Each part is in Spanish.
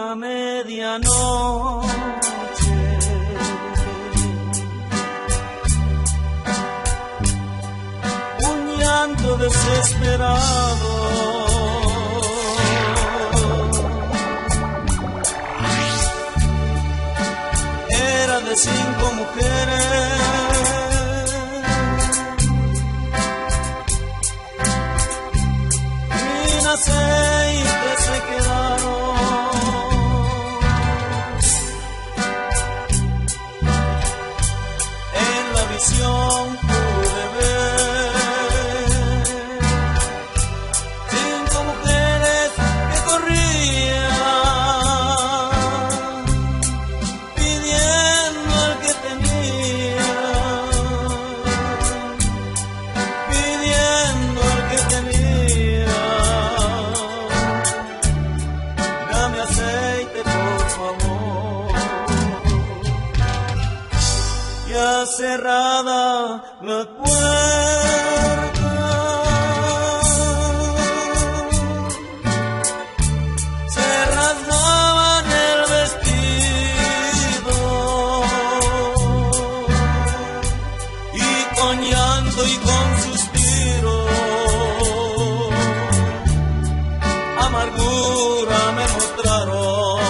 la medianoche, un llanto desesperado era de 5 mujeres. Aceite se quedaron en la visión, pude ver 5 mujeres que corrían pidiendo al que tenía, pidiendo al que tenía. Aceite, por favor. Ya cerrada la puerta, se rasgaban el vestido y con llanto y con suspiro, amargura me mostraron.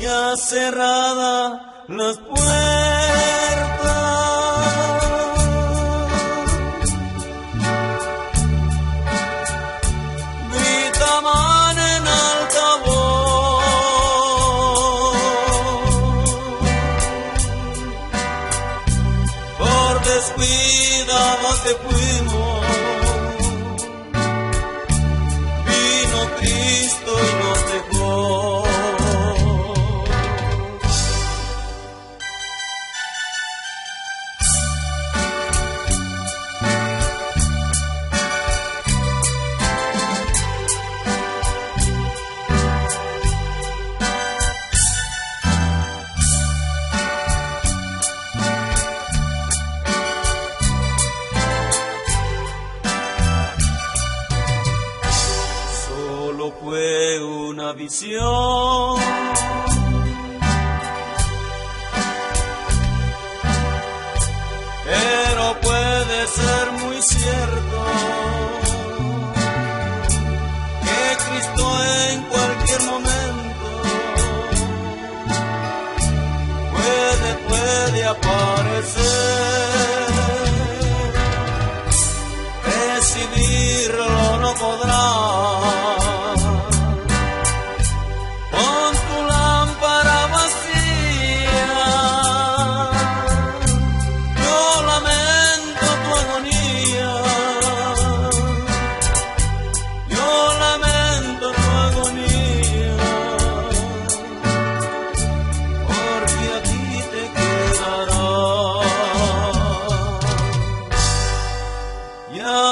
Ya cerradas las puertas, gritaban en alta voz, por descuidados que fuimos, Cristo y nos dejó. Fue una visión, pero puede ser muy cierto que Cristo en cualquier momento puede aparecer. Decidirlo no podrá.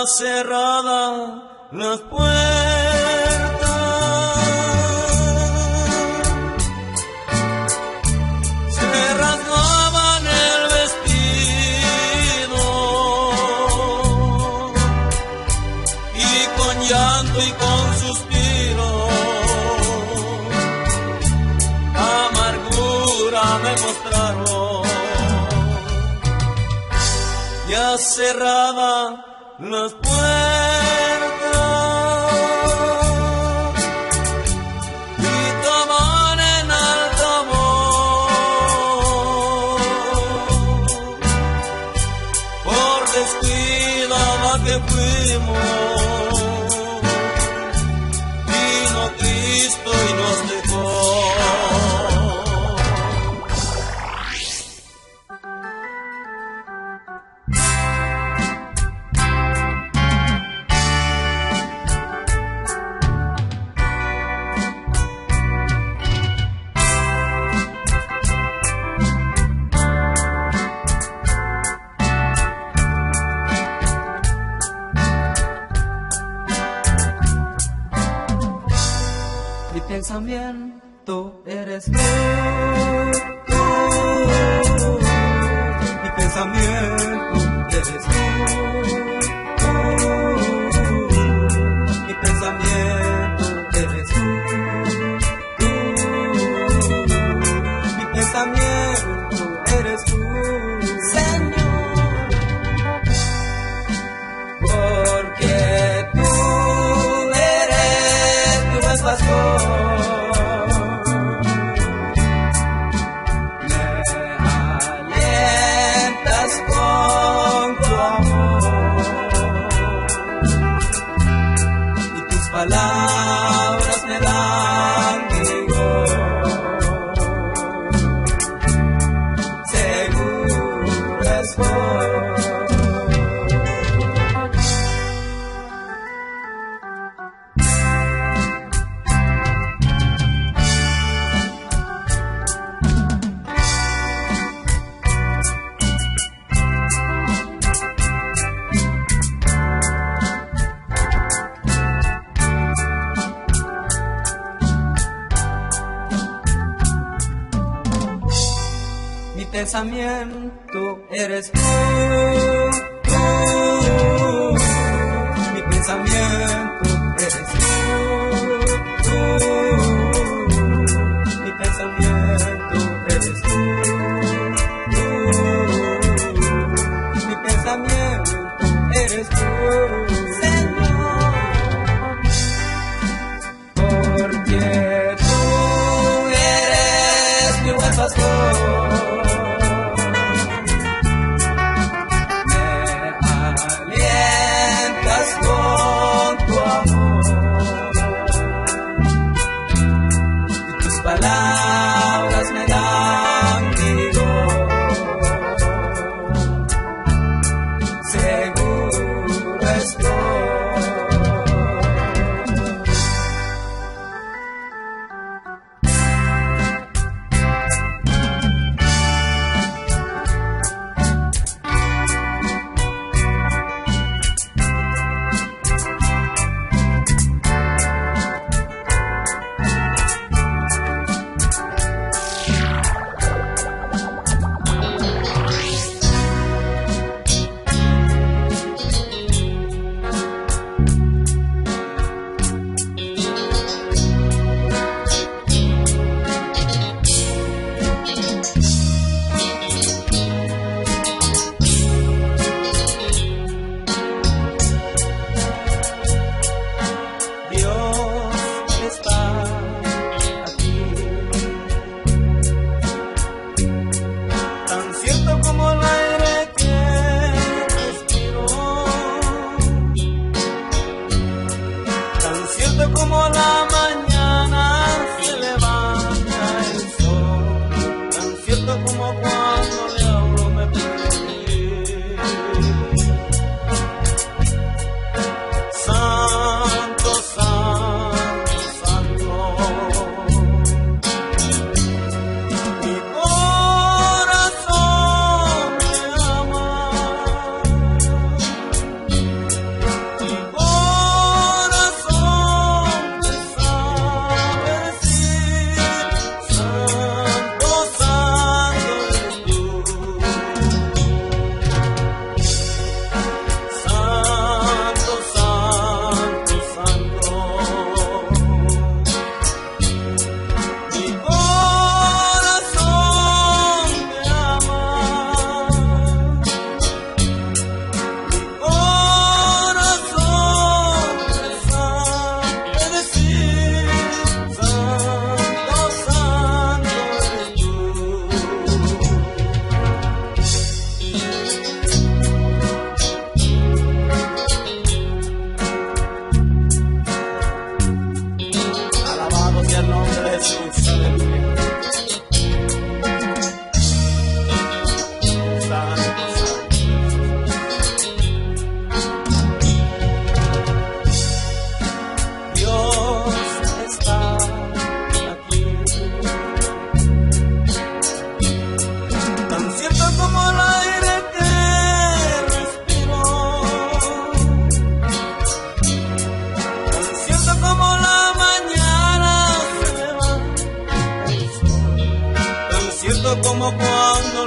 Cerradas las puertas, se rasgaban el vestido y con llanto y con suspiro, amargura me mostraron. Ya cerrada las puertas, gritaban en alta voz, por descuidada que fuimos, vino Cristo y nos dejó. Pensamiento eres tú, mi pensamiento eres tú, mi pensamiento eres tú. palabras me dan vigor. Seguro estoy. Mi pensamiento eres tú, mi pensamiento eres tú, mi pensamiento eres tú, mi pensamiento eres tú, Señor, porque tú eres mi buen pastor. Palabras me dan vigor, seguro estoy. Como la mañana se levanta el sol, tan cierto como cuando le hablo me perdí. Santo, santo, santo, mi corazón me ama. El nombre de Jesús, aleluya. Santo, santo. Dios está aquí, tan cierto como el aire que respiro, tan cierto como la mañana, cierto como cuando